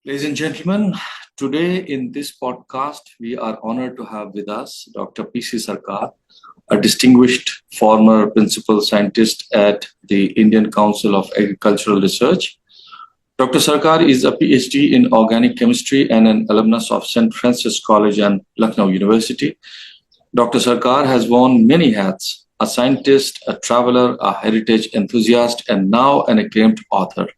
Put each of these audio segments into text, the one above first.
Ladies and gentlemen, today in this podcast, we are honored to have with us Dr. P.C. Sarkar, a distinguished former principal scientist at the Indian Council of Agricultural Research. Dr. Sarkar is a PhD in organic chemistry and an alumnus of St. Francis College and Lucknow University. Dr. Sarkar has worn many hats: a scientist, a traveler, a heritage enthusiast, and now an acclaimed author.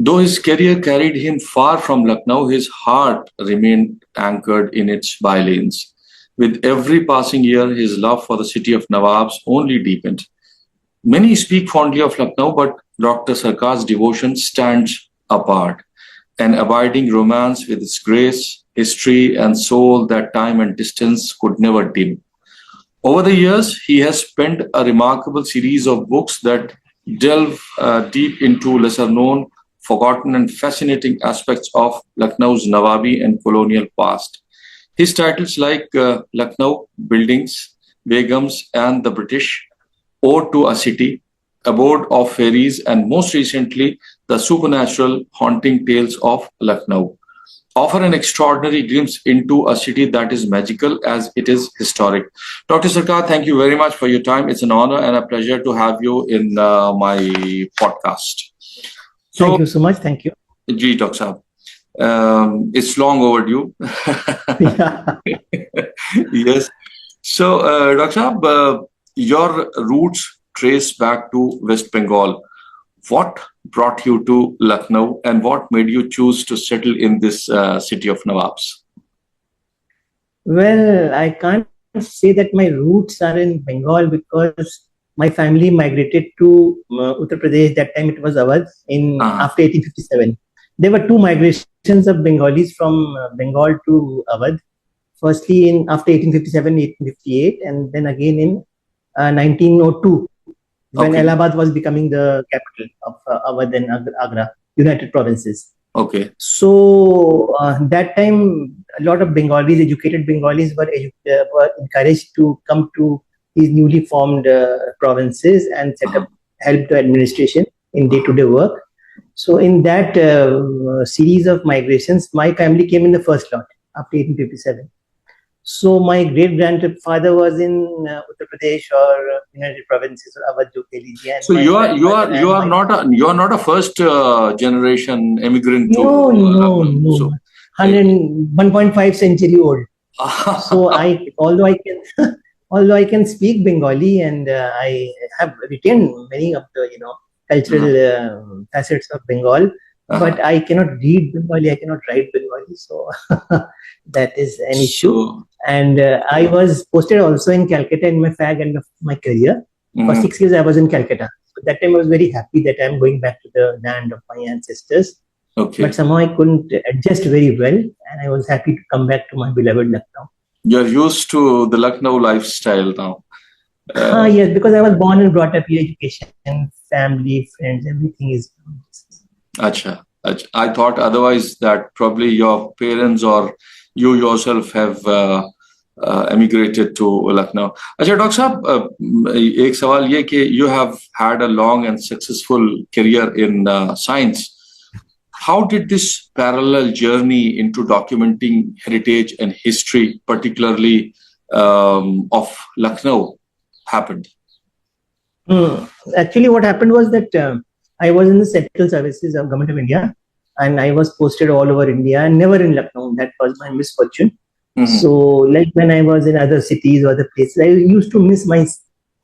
Though his career carried him far from Lucknow, his heart remained anchored in its bylanes. With every passing year, his love for the city of Nawabs only deepened. Many speak fondly of Lucknow, but Dr. Sarkar's devotion stands apart, an abiding romance with its grace, history, and soul that time and distance could never dim. Over the years, he has penned a remarkable series of books that delve deep into lesser known, forgotten, and fascinating aspects of Lucknow's Nawabi and colonial past. His titles like Lucknow, Buildings, Begums, and the British, Ode to a City, Abode of Fairies, and most recently, The Supernatural Haunting Tales of Lucknow, offer an extraordinary glimpse into a city that is magical as it is historic. Dr. Sarkar, thank you very much for your time. It's an honor and a pleasure to have you in my podcast. Thank you so much. Thank you. Ji, Dr. Saab. It's long overdue. Yeah. Yes. So, Dr. Saab, your roots trace back to West Bengal. What brought you to Lucknow and what made you choose to settle in this city of Nawabs? Well, I can't say that my roots are in Bengal because my family migrated to Uttar Pradesh. That time it was Awadh after 1857. There were two migrations of Bengalis from Bengal to Awadh. Firstly, after 1857, 1858, and then again in 1902, when Allahabad was becoming the capital of Awadh and Agra, United Provinces. Okay. So that time, a lot of Bengalis, educated Bengalis, were encouraged to come to these newly formed provinces and set up help to administration in day-to-day work. So in that series of migrations, my family came in the first lot after 1857. So my great-grandfather was in Uttar Pradesh or United Provinces or Awadh. So you are not a first generation immigrant. No. So, 1.5 century old. So although I can speak Bengali and I have retained many of the cultural facets of Bengal, but I cannot read Bengali, I cannot write Bengali, so that is an issue. And I was posted also in Calcutta in my fag end of my career. For 6 years I was in Calcutta. So that time I was very happy that I'm going back to the land of my ancestors. Okay. But somehow I couldn't adjust very well, and I was happy to come back to my beloved Lucknow. You're used to the Lucknow lifestyle now. Yes, because I was born and brought up here. Education, family, friends, everything is. Acha. I thought otherwise that probably your parents or you yourself have emigrated to Lucknow. Acha, Dr. Saab, एक सवाल ये कि you have had a long and successful career in science. How did this parallel journey into documenting heritage and history, particularly of Lucknow, happened? Actually, what happened was that I was in the central services of Government of India, and I was posted all over India and never in Lucknow. That was my misfortune. So, like when I was in other cities or other places, I used to miss my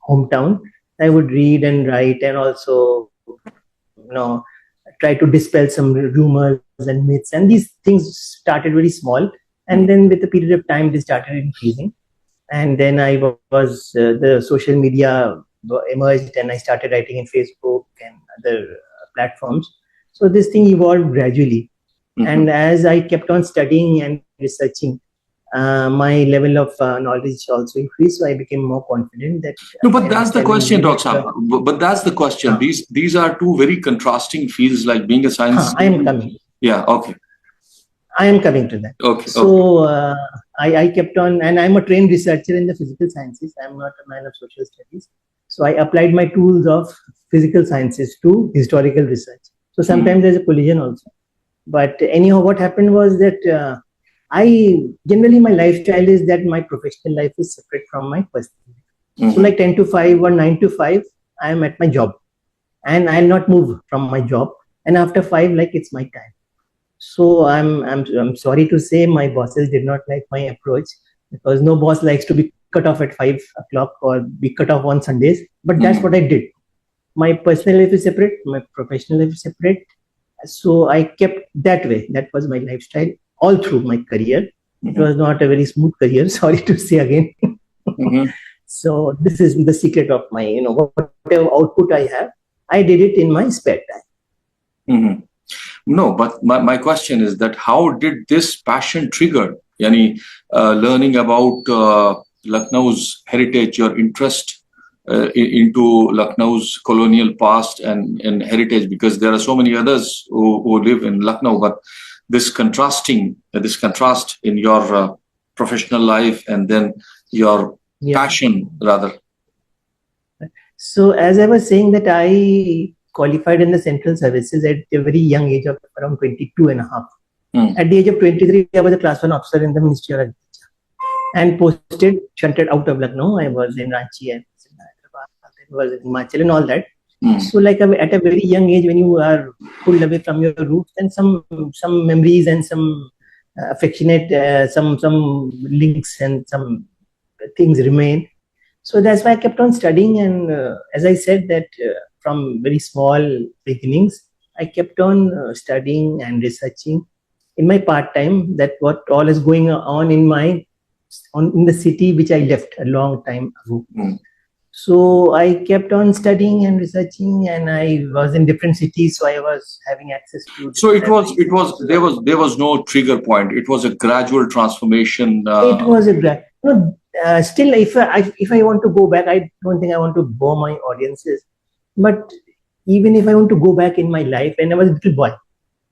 hometown. I would read and write and also, try to dispel some rumors and myths. And these things started very small. And then with the period of time, they started increasing. And then the social media emerged and I started writing in Facebook and other platforms. So this thing evolved gradually. And as I kept on studying and researching, my level of knowledge also increased. So I became more confident that. No, but that's the question, Dr. Saab. But that's the question. These are two very contrasting fields, like being a science. I am coming. Yeah. Okay. I am coming to that. Okay. So I kept on, and I'm a trained researcher in the physical sciences. I'm not a man of social studies. So I applied my tools of physical sciences to historical research. So sometimes there's a collision also. But anyhow, what happened was that I generally my lifestyle is that my professional life is separate from my personal life. So like 10 to 5 or 9 to 5, I am at my job and I'll not move from my job. And after 5, like it's my time. So I'm sorry to say my bosses did not like my approach, because no boss likes to be cut off at 5 o'clock or be cut off on Sundays. But that's what I did. My personal life is separate, my professional life is separate. So I kept that way. That was my lifestyle all through my career. It was not a very smooth career, sorry to say again. So this is the secret of my, whatever output I have, I did it in my spare time. No, but my question is that how did this passion trigger? Yani, learning about Lucknow's heritage, your interest into Lucknow's colonial past and heritage, because there are so many others who live in Lucknow, but this contrast in your professional life and then your passion rather. So as I was saying that I qualified in the central services at a very young age of around 22 and a half. At the age of 23, I was a class 1 officer in the Ministry of Agriculture and shunted out of Lucknow. I was in Ranchi, I was in Himachal and all that. So like at a very young age, when you are pulled away from your roots, then some memories and some affectionate, some links and some things remain. So that's why I kept on studying. And as I said that from very small beginnings, I kept on studying and researching in my part-time that what all is going on in the city which I left a long time ago. So I kept on studying and researching, and I was in different cities, so I was having access to. So there was no trigger point. It was a gradual transformation. It was a still, if I want to go back, I don't think I want to bore my audiences. But even if I want to go back in my life, when I was a little boy,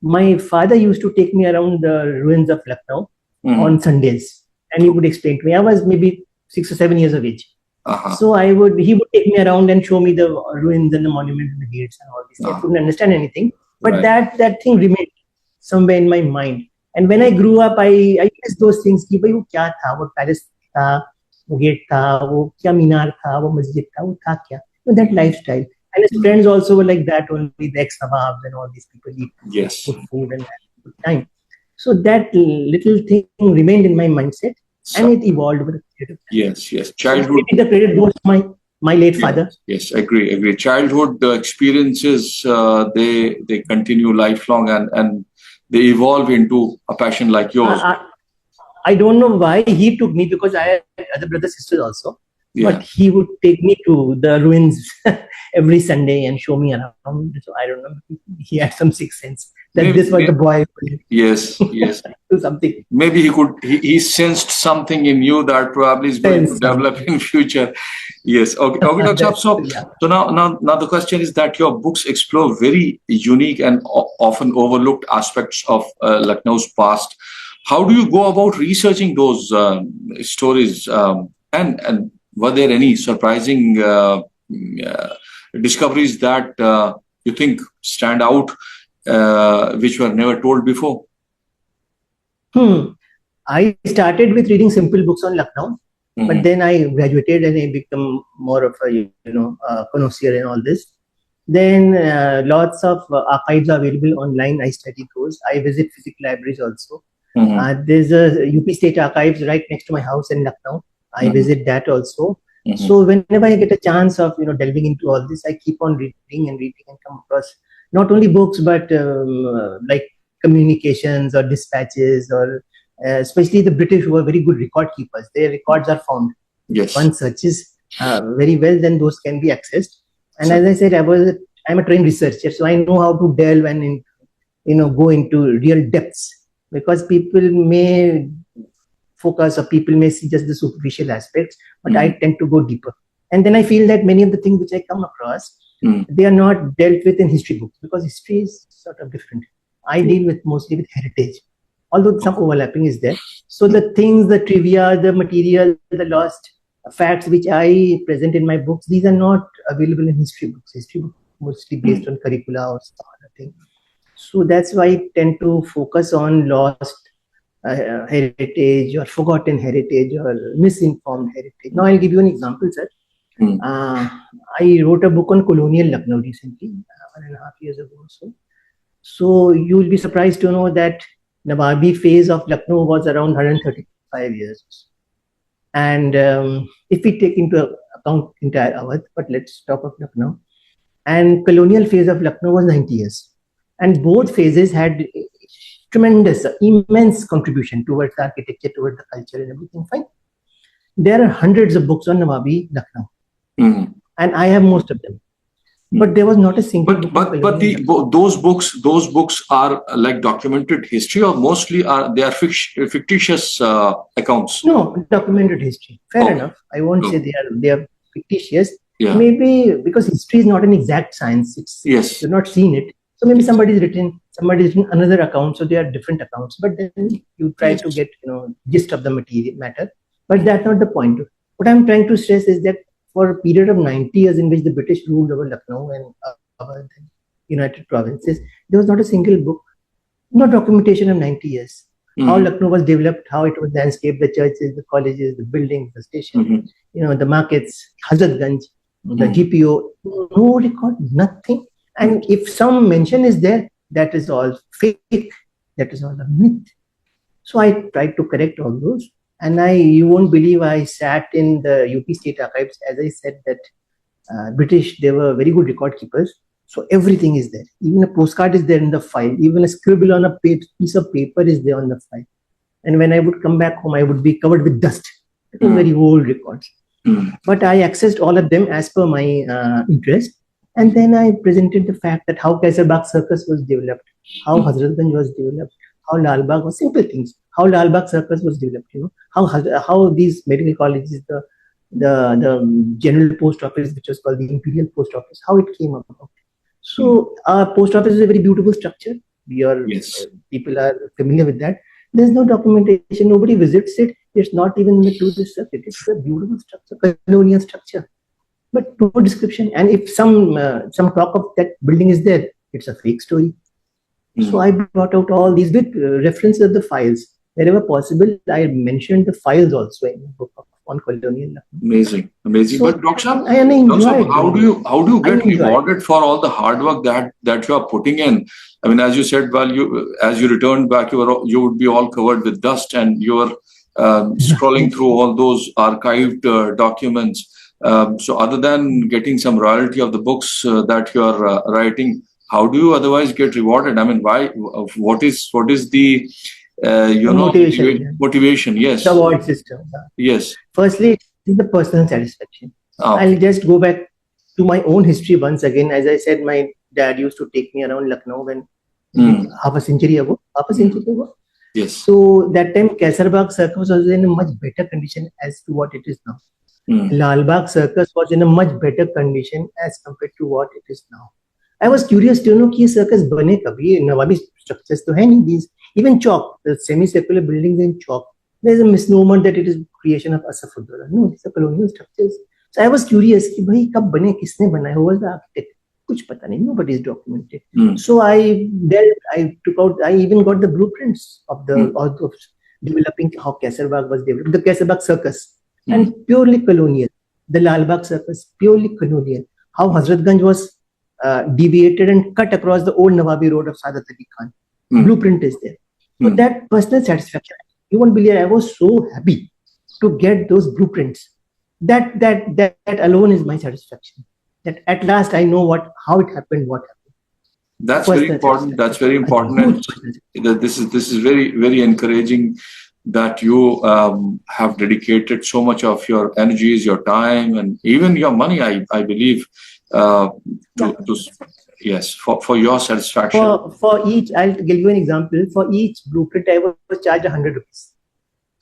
my father used to take me around the ruins of Lucknow on Sundays, and he would explain to me. I was maybe 6 or 7 years of age. So he would take me around and show me the ruins and the monuments and the gates and all this. I couldn't understand anything, but that thing remained somewhere in my mind. And when I grew up, I used those things. Ki bhai, wo kya tha? Wo palace tha, wo gate tha, wo kya minar tha, wo masjid tha, wo tha kya? That lifestyle. And his friends also were like that, only the ex-Nawabs and all these people eat good food and have a good time. So that little thing remained in my mindset. And it evolved over a period of time. Yes. Childhood. Maybe the credit goes to my late father. Yes, agree. Childhood experiences, they continue lifelong and they evolve into a passion like yours. I don't know why he took me, because I had other brothers, sisters also. But he would take me to the ruins every Sunday and show me around. So I don't know. He had some sixth sense that this was the boy. Yes. Do something. Maybe he sensed something in you that probably is going to develop in future. Yes. Okay, Dr. So now the question is that your books explore very unique and often overlooked aspects of Lucknow's past. How do you go about researching those stories? And were there any surprising discoveries that you think stand out, which were never told before? I started with reading simple books on Lucknow, but then I graduated and I become more of a connoisseur in all this. Then lots of archives are available online. I study those. I visit physical libraries also. There's a UP State Archives right next to my house in Lucknow. I visit that also. So whenever I get a chance of delving into all this, I keep on reading and come across not only books but like communications or dispatches, or especially the British, who are very good record keepers. Their records are found. One searches very well, then those can be accessed. And as I said, I'm a trained researcher, so I know how to delve and go into real depths, because people may focus or people may see just the superficial aspects, but I tend to go deeper. And then I feel that many of the things which I come across, they are not dealt with in history books, because history is sort of different. I deal mostly with heritage, although some overlapping is there. So the things, the trivia, the material, the lost facts which I present in my books, these are not available in history books. History books mostly based on curricula or some other thing. So that's why I tend to focus on lost heritage or forgotten heritage or misinformed heritage. Now I'll give you an example, sir. I wrote a book on colonial Lucknow recently, 1.5 years ago or so. So you will be surprised to know that Nawabi phase of Lucknow was around 135 years. And if we take into account entire Awadh, but let's talk of Lucknow. And colonial phase of Lucknow was 90 years. And both phases had tremendous, immense contribution towards the architecture, towards the culture and everything. Fine. There are hundreds of books on Nawabi Lucknow. And I have most of them. But there was not a single book. But those books are like documented history, or mostly they are fictitious accounts. No, documented history. Fair enough. I won't say they are fictitious. Yeah. Maybe because history is not an exact science. You've not seen it. So maybe somebody's written another account. So they are different accounts. But then you try to get gist of the matter. But that's not the point. What I'm trying to stress is that for a period of 90 years in which the British ruled over Lucknow and other United Provinces, there was not a single book, no documentation of 90 years. How Lucknow was developed, how it was landscaped, the churches, the colleges, the buildings, the station, the markets, Hazratganj, the GPO, no record, nothing. And if some mention is there, that is all fake, that is all a myth. So I tried to correct all those. And you won't believe I sat in the UP State Archives. As I said, that British, they were very good record keepers. So everything is there. Even a postcard is there in the file. Even a scribble on a piece of paper is there on the file. And when I would come back home, I would be covered with dust. It was very old records. But I accessed all of them as per my interest. And then I presented the fact that how Kaisarbagh Circus was developed, how Hazratganj was developed, how Lal Bagh was, simple things. How Lal Bagh Circus was developed, how these medical colleges, the general post office, which was called the Imperial Post Office, how it came about. So our post office is a very beautiful structure. People are familiar with that. There's no documentation. Nobody visits it. It's not even in the tourist circuit. It's a beautiful structure, colonial structure, but no description. And if some talk of that building is there, it's a fake story. So I brought out all these with references of the files. Wherever possible, I mentioned the files also in the book on colonial. Amazing. So, but Dr. how do you get rewarded for all the hard work that you are putting in? I mean, as you said, as you returned back, you would be all covered with dust, and you were scrolling through all those archived documents. So other than getting some royalty of the books that you are writing, how do you otherwise get rewarded? I mean, why? What is the motivation? Yes. The award system. Yes. Firstly, it's the personal satisfaction. I'll just go back to my own history once again. As I said, my dad used to take me around Lucknow when half a century ago. Yes. So that time, Kaisarbagh Circus was in a much better condition as to what it is now. Lal Bagh Circus was in a much better condition as compared to what it is now. I was curious to know कि circus बने कभी. Nawabi structures तो है नहीं. These even chalk, the semicircular buildings in chalk. There is a misnomer that it is creation of Asafudullah. No, these are colonial structures. So I was curious कि भाई कब बने, किसने बनाए? Who was the architect? कुछ पता नहीं. Nobody is documented. So I even got the blueprints of of developing how Kaisarbagh was developed. The Kaisarbagh Circus and purely colonial. The Lal Bagh Circus purely colonial. How Hazratganj was deviated and cut across the old Nawabi road of Saadat Ali Khan. Blueprint is there. So that personal satisfaction, you won't believe, I was so happy to get those blueprints. That alone is my satisfaction. That at last I know how it happened, what happened. That's very important. That's very important. And this is very, very encouraging that you have dedicated so much of your energies, your time, and even your money, I believe, for your satisfaction. For each, I'll give you an example. For each blueprint, I was charged 100 rupees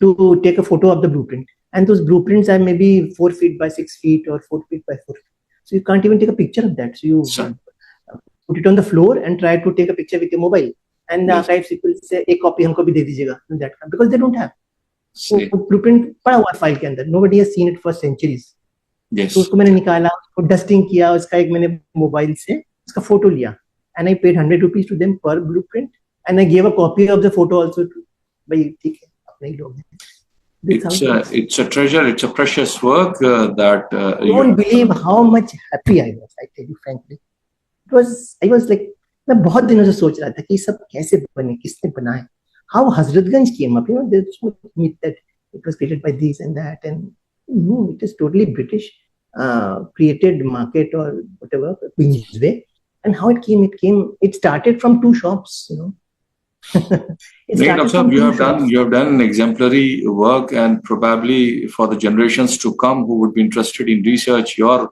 to take a photo of the blueprint. And those blueprints are maybe 4 feet by 6 feet or 4 feet by 4 feet. So you can't even take a picture of that. So you put it on the floor and try to take a picture with your mobile. And the archives people say, "A copy हमको भी दे दीजिएगा," because they don't have. So blueprint पड़ा हुआ file के अंदर. Nobody has seen it for centuries. Yes. तो उसको मैंने निकाला, उसको डस्टिंग किया, उसका एक मैंने मोबाइल से उसका फोटो लिया, and I paid 100 rupees to them per blueprint, and I gave a copy of the photo also to. Bhai, theek hai, apne hi log hain. It's a treasure. It's a precious work that You won't believe how much happy I was. I tell you frankly, I was like, मैं बहुत दिनों से सोच रहा था कि सब कैसे बने, किसने बनाए. How Hazratganj came up, there's so much myth that it was created by this and that, and no, it is totally British created market or whatever Queensway. And how it came, it started from two shops, It started from you two have shops. done an exemplary work, and probably for the generations to come who would be interested in research, your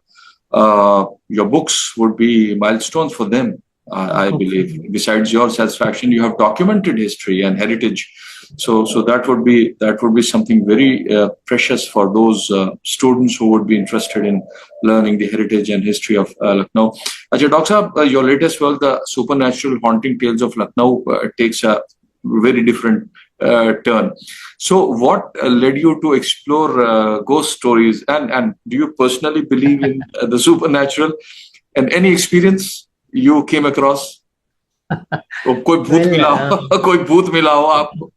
books would be milestones for them. I believe. Besides your satisfaction, you have documented history and heritage. So that would be something very precious for those students who would be interested in learning the heritage and history of Lucknow. Ajay, Doctor Sahab, your latest work, The Supernatural Haunting Tales of Lucknow, takes a very different turn. So what led you to explore ghost stories, and do you personally believe in the supernatural, and any experience you came across? कोई भूत मिला हो आपको?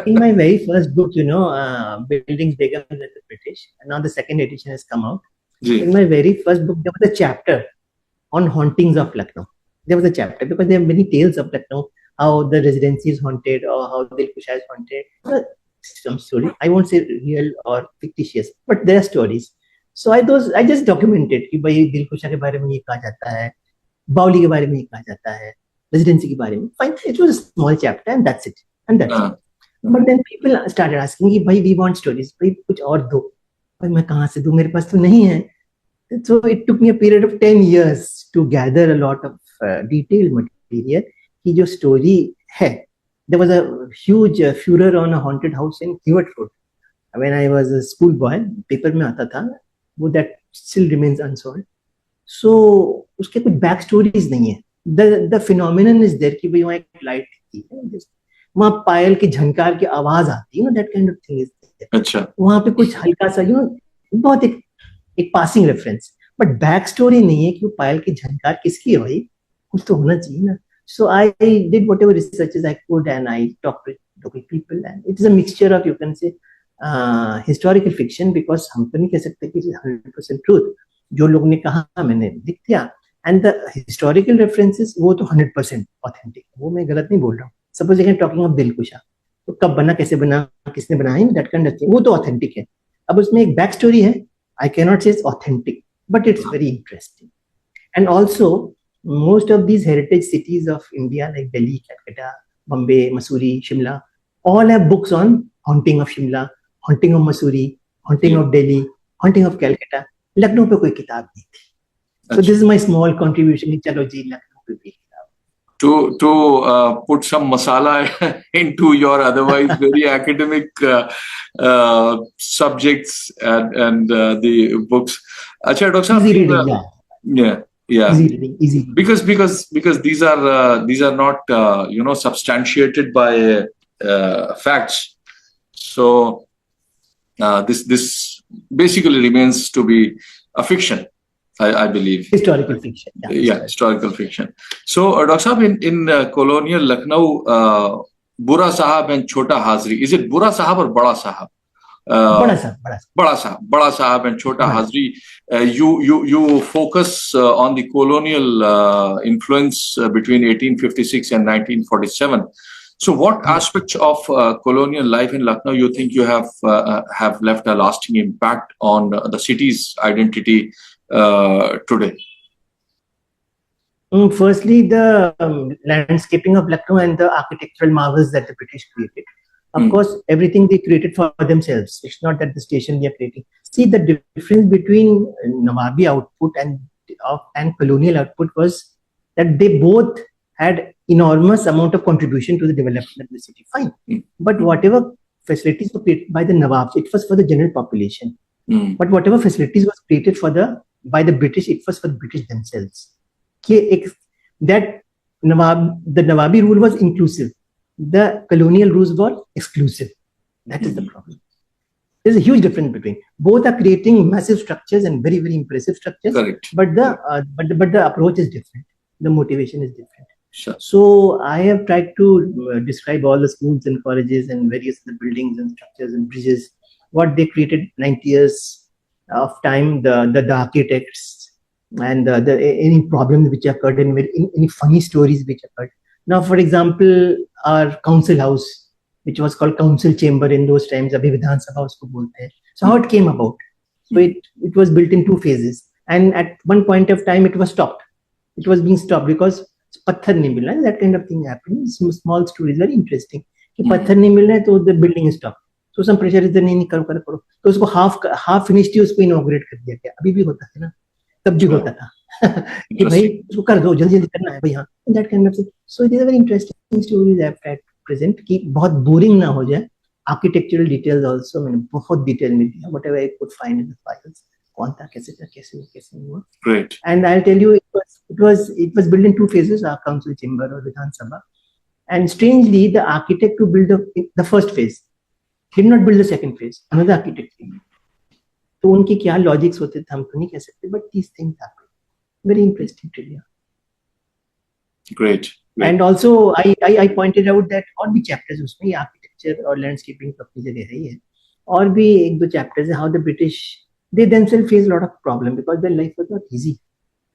In my very first book, Buildings Begums at the British, and now the second edition has come out. In my very first book, there was a chapter on hauntings of Lucknow. There was a chapter because there are many tales of Lucknow, how the residency is haunted or how Dil Kusha is haunted. Some story. I won't say real or fictitious, but there are stories. So I just documented कि भाई दिल कुशा के बारे में ये कहा जाता है, बावली के बारे में ये कहा जाता है, रेजिडेंसी के बारे में. Fine, it was a small chapter and that's it. But then people started asking कि भाई we want stories, भाई कुछ और दो. भाई मैं कहाँ से दूँ, मेरे पास तो नहीं है. So it took me a period of 10 years to gather a lot of detailed material कि जो story है. There was a huge furor on a haunted house in Hewitt Road. When I was a schoolboy, paper में आता था, वो that still remains unsolved. So उसके कुछ back stories नहीं है. The phenomenon is there कि भाई वहाँ एक light थी, वहाँ पायल की झनकार की आवाज आती है, that kind of thing is there. अच्छा. वहाँ पे कुछ हल्का सा बहुत एक passing reference, but back story नहीं है कि वो पायल की झनकार किसकी है भाई, कुछ तो होना चाहिए ना. So I did whatever researches I could, and I talked with local people, and it is a mixture of, you can say, historical fiction, because हम तो नहीं कह सकते कि 100% truth. जो लोग ने कहा मैंने लिख दिया, and the historical references वो तो 100% authentic. वो मैं गलत नहीं बोल रहा हूँ. Suppose again talking of दिल कुशा, तो कब बना, कैसे बना, किसने बनाया, that kind of thing, वो तो authentic है. अब उसमें एक back story है. I cannot say it's authentic, but it's very interesting. And also, most of these heritage cities of India like Delhi, Calcutta, Bombay, Mussoorie, Shimla, all have books on haunting of Shimla, haunting of Mussoorie, haunting of Delhi, haunting of Calcutta. Lucknow पे कोई किताब नहीं थी. So this is my small contribution. चलो जी, Lucknow पे भी to put some masala into your otherwise very academic subjects and the books. Acha, Dr. Easy reading, yeah. Easy. Because these are not substantiated by facts. So this basically remains to be a fiction, I believe. Historical fiction. Yeah, historical fiction. So, Dr. Sahab, in colonial Lucknow, Bura Sahab and Chota Hazri, is it Bura Sahab or Bada Sahab? Bada Sahab and Chota Hazri. You focus on the colonial influence between 1856 and 1947. So, what aspects of colonial life in Lucknow you think you have left a lasting impact on the city's identity today? Firstly, the landscaping of Lucknow and the architectural marvels that the British created. Of course, everything they created for themselves. It's not that the station they are creating. See, the difference between Nawabi output and colonial output was that they both had enormous amount of contribution to the development of the city. Fine. But whatever facilities were created by the Nawabs, it was for the general population. But whatever facilities was created by the British, it was for the British themselves. That the Nawabi rule was inclusive. The colonial rules were exclusive. That is the problem. There's a huge difference between both. Are creating massive structures and very, very impressive structures. Correct. But the approach is different. the motivation is different. Sure. So I have tried to describe all the schools and colleges and various other buildings and structures and bridges, what they created 90 years of time, the architects, and any problems which occurred, and any funny stories which occurred. Now, for example, our council house, which was called council chamber in those times, abhi Vidhan Sabha usko bolte hain. So how it came about? So it was built in 2 phases, and at one point of time it was stopped. It was being stopped because पत्थर नहीं मिल रहा है. That kind of thing happened. Small stories, very interesting. कि पत्थर नहीं मिल रहा है तो the building is stopped. So some pressure is there, नहीं करो. तो उसको half finished ही उसको inaugurate कर दिया गया. अभी भी होता है ना, तब भी होता था कि भाई उसको कर दो, जल्दी करना है भाई. हाँ, that kind of thing. So it is a very interesting stories I have tried to present कि बहुत boring ना हो जाए. Architectural details also मैंने बहुत detail में दिया. Whatever I could find in the files. कौन था, कैसे हुआ. Great. And I'll tell you, it was built in 2 phases, our council chamber or Vidhan Sabha. And strangely, the architect who built the first phase did not build the second phase. Another architect came. तो उनके क्या logics होते थे हम तो नहीं कह सकते, but these things happen. Very interesting trivia. Great. And also I pointed out that और भी chapters उसमें architecture और landscaping अपनी जगह है ही है. और भी 1-2 chapters है how the British they themselves face a lot of problem because their life was not easy.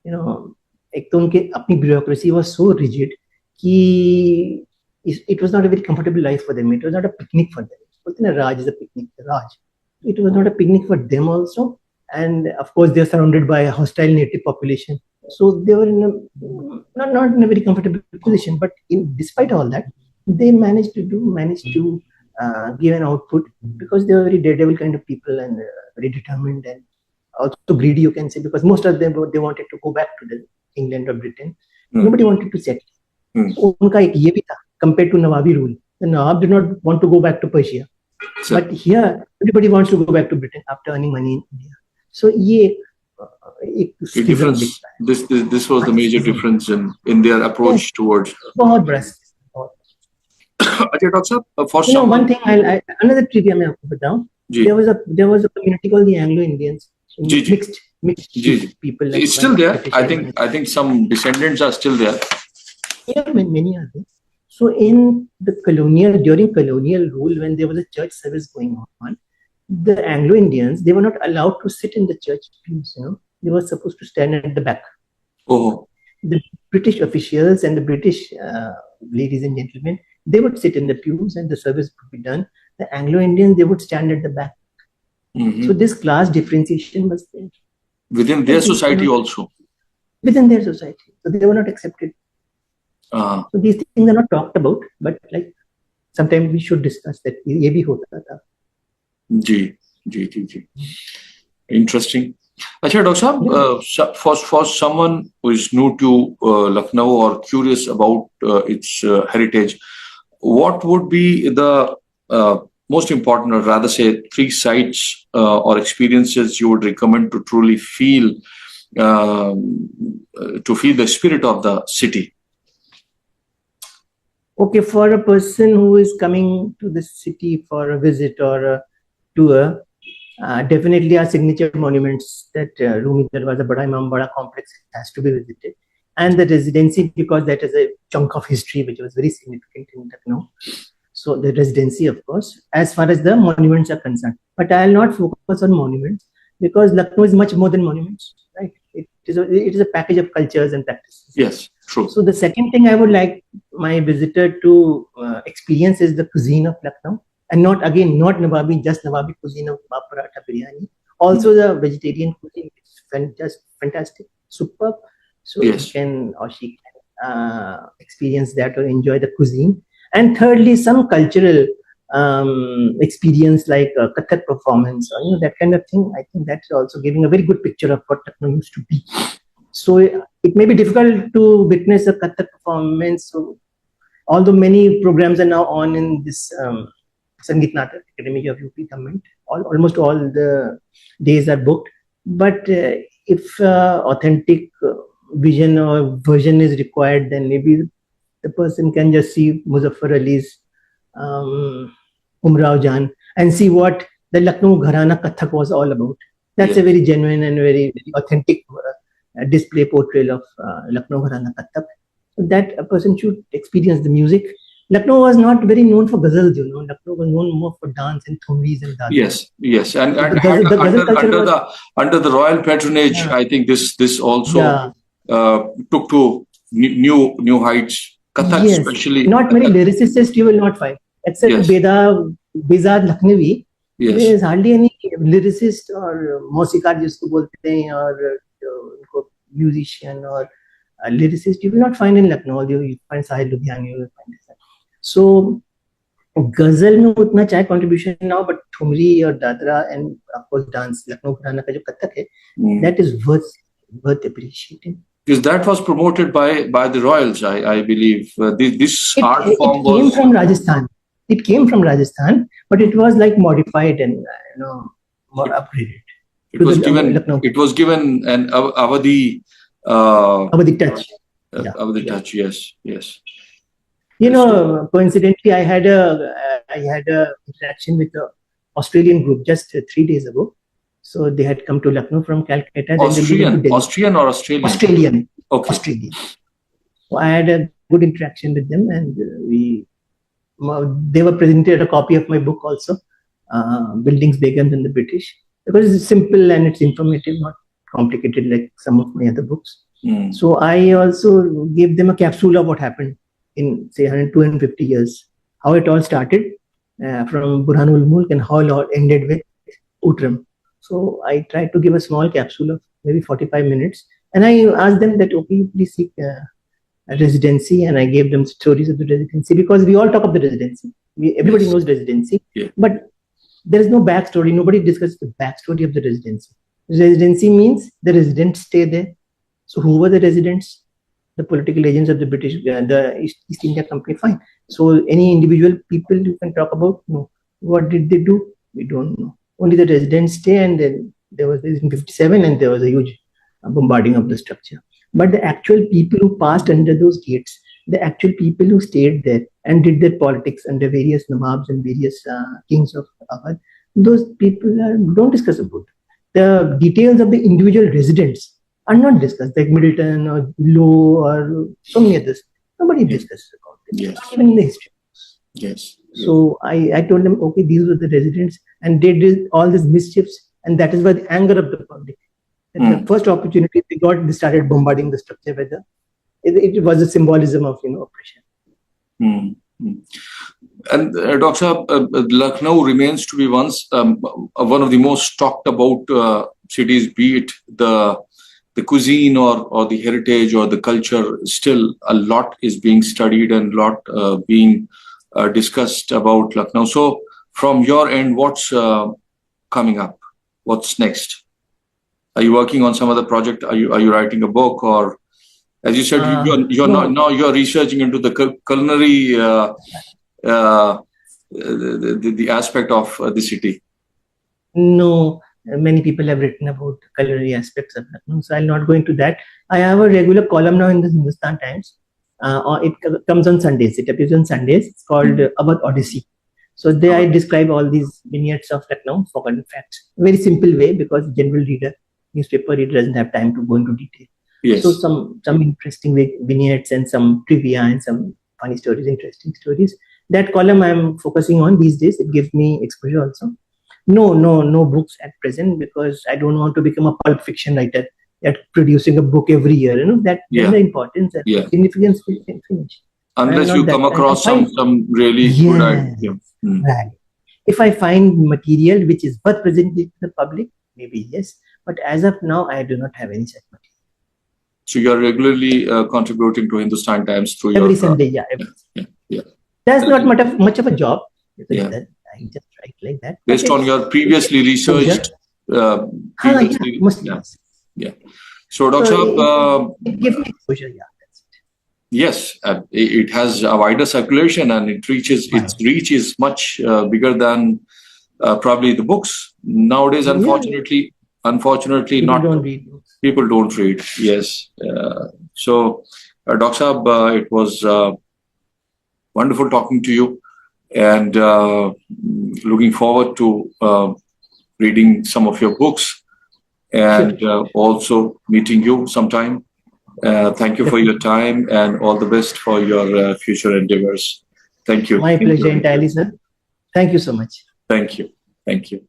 You know, एक तो उनके अपनी bureaucracy was so rigid कि it was not a very comfortable life for them. It was not a picnic for them. बोलते ना Raj is a picnic. Raj. It was not a picnic for them also. And of course they are surrounded by a hostile native population. So they were in not in a very comfortable position. But despite all that, they managed to give an output because they were very daredevil kind of people and very determined and also greedy, you can say, because most of them they wanted to go back to the England or Britain. Nobody wanted to settle. So उनका एक ये भी था compared to Nawabi rule. The Nawab did not want to go back to Persia, but here everybody wants to go back to Britain after earning money in India. So ये एक difference. This was the major difference in their approach towards. बहुत बड़ा. अच्छा doctor साहब, for some one thing another trivia मैं आपको बताऊं. There was a community called the Anglo-Indians. Mixed people. It's still there. I think some descendants are still there. Yeah, many are there. So during colonial rule, when there was a church service going on, the Anglo-Indians, they were not allowed to sit in the church pews. They were supposed to stand at the back. Oh. The British officials and the British ladies and gentlemen, they would sit in the pews and the service would be done. The Anglo-Indians, they would stand at the back. So this class differentiation was there. Within their society also? Within their society. So they were not accepted. So these things are not talked about, but like sometimes we should discuss that. ये भी होता था. जी. Interesting. अच्छा doctor साहब, for someone who is new to Lucknow or curious about its heritage, what would be the most important, or rather say 3 sites or experiences you would recommend to truly feel the spirit of the city? Okay, for a person who is coming to the city for a visit or a tour, definitely our signature monuments, that Rumi Darwaza, Bada Imam Bada complex has to be visited, and the residency, because that is a chunk of history which was very significant in Lucknow. So the residency, of course, as far as the monuments are concerned. But I will not focus on monuments because Lucknow is much more than monuments, right? It is a package of cultures and practices. Yes, true. So the second thing I would like my visitor to experience is the cuisine of Lucknow. And not Nawabi, just Nawabi cuisine of kebab, paratha, biryani. Also the vegetarian cuisine is just fantastic, superb. So yes, he can or she can experience that or enjoy the cuisine. And thirdly, some cultural experience like Kathak performance or that kind of thing. I think that's also giving a very good picture of what Lucknow used to be. So it may be difficult to witness a Kathak performance. So although many programs are now on in this Sangeet Natak Academy of UP government, almost all the days are booked. But if authentic vision or version is required, then maybe the person can just see Muzaffar Ali's Umrao Jan and see what the Lucknow Gharana Kathak was all about. That's a very genuine and very, very authentic display portrayal of Lucknow Gharana Kathak. So that a person should experience the music. Lucknow was not very known for ghazals, Lucknow was known more for dance and thumris and dadras. Yes, and So had the ghazal culture was under the royal patronage, I think this also took to new heights. Kathak, yes, especially. not many lyricists you will not find, except Bezad Lakhnavi. There is hardly any lyricist or mausikar जिसको बोलते हैं or musician or lyricist you will not find in Lucknow. You find Sahil Ludhiani, you will find this. So ghazal में उतना चाहे contribution now, but thumri और Dadra and of course dance Lucknow घराना का जो कथक है, that is worth appreciating. Because that was promoted by the royals, I believe. This art form came from Rajasthan. It came from Rajasthan, but it was like modified and more upgraded. It was given an Awadhi touch. Awadhi touch. Yes. Coincidentally, I had a interaction with the Australian group just 3 days ago. So they had come to Lucknow from Calcutta. Austrian or Australian? Australian. Okay. Australian. So I had a good interaction with them, and they were presented a copy of my book also, Buildings Bigger Than the British, because it's simple and it's informative, not complicated like some of my other books. So I also gave them a capsule of what happened in say 250 years, how it all started from Burhanul Mulk and how it all ended with Outram. So I tried to give a small capsule of maybe 45 minutes, and I asked them that, okay, please seek a residency, and I gave them stories of the residency, because we all talk of the residency. Everybody knows residency, but there is no backstory. Nobody discusses the backstory of the residency. Residency means the residents stay there. So who were the residents? The political agents of the British, the East India Company, fine. So any individual people you can talk about, no. What did they do? We don't know. Only the residents stay, and then there was this in 57, and there was a huge bombarding of the structure. But the actual people who passed under those gates, the actual people who stayed there and did their politics under various Nawabs and various kings of Awadh, those people don't discuss about. The details of the individual residents are not discussed, like Middleton or Low or so many others. Nobody discusses about it, not even in the history. Yes. So I told them, okay, these were the residents, and they did all these mischiefs, and that is why the anger of the public. The first opportunity they got, they started bombarding the structure. Whether it was a symbolism of oppression. And Dr. Lucknow remains to be one of the most talked about cities, be it the cuisine or the heritage or the culture. Still, a lot is being studied and a lot being discussed about Lucknow. So, from your end, what's coming up? What's next? Are you working on some other project? Are you writing a book, or, as you said, you're researching into the culinary the aspect of the city? No, many people have written about the culinary aspects of Lucknow, so I'll not go into that. I have a regular column now in the Hindustan Times. It comes on Sundays. It appears on Sundays. It's called Awadh Odyssey. So there I describe all these vignettes of Lucknow, forgotten facts, very simple way, because general reader, newspaper reader doesn't have time to go into detail. Yes. So some vignettes and some trivia and some funny stories, interesting stories. That column I'm focusing on these days. It gives me exposure also. No books at present, because I don't want to become a pulp fiction writer at producing a book every year. That the importance and significance will finish. Unless you come across some really good idea. Right. If I find material which is worth presenting to the public, maybe yes. But as of now, I do not have any such material. So you are regularly contributing to Hindustan Times through every Sunday, yeah. That's not much of a job. I just write like that. Based on your previously researched. Yeah. So, Dr. It gives me exposure, that's it. Yes, it has a wider circulation, and its reach is much bigger than probably the books. Nowadays, unfortunately, people don't read. Yes. So, Dr. it was wonderful talking to you, and looking forward to reading some of your books. and also meeting you sometime. Thank you for your time and all the best for your future endeavors. Thank you. My pleasure entirely, sir. Thank you so much. Thank you. Thank you.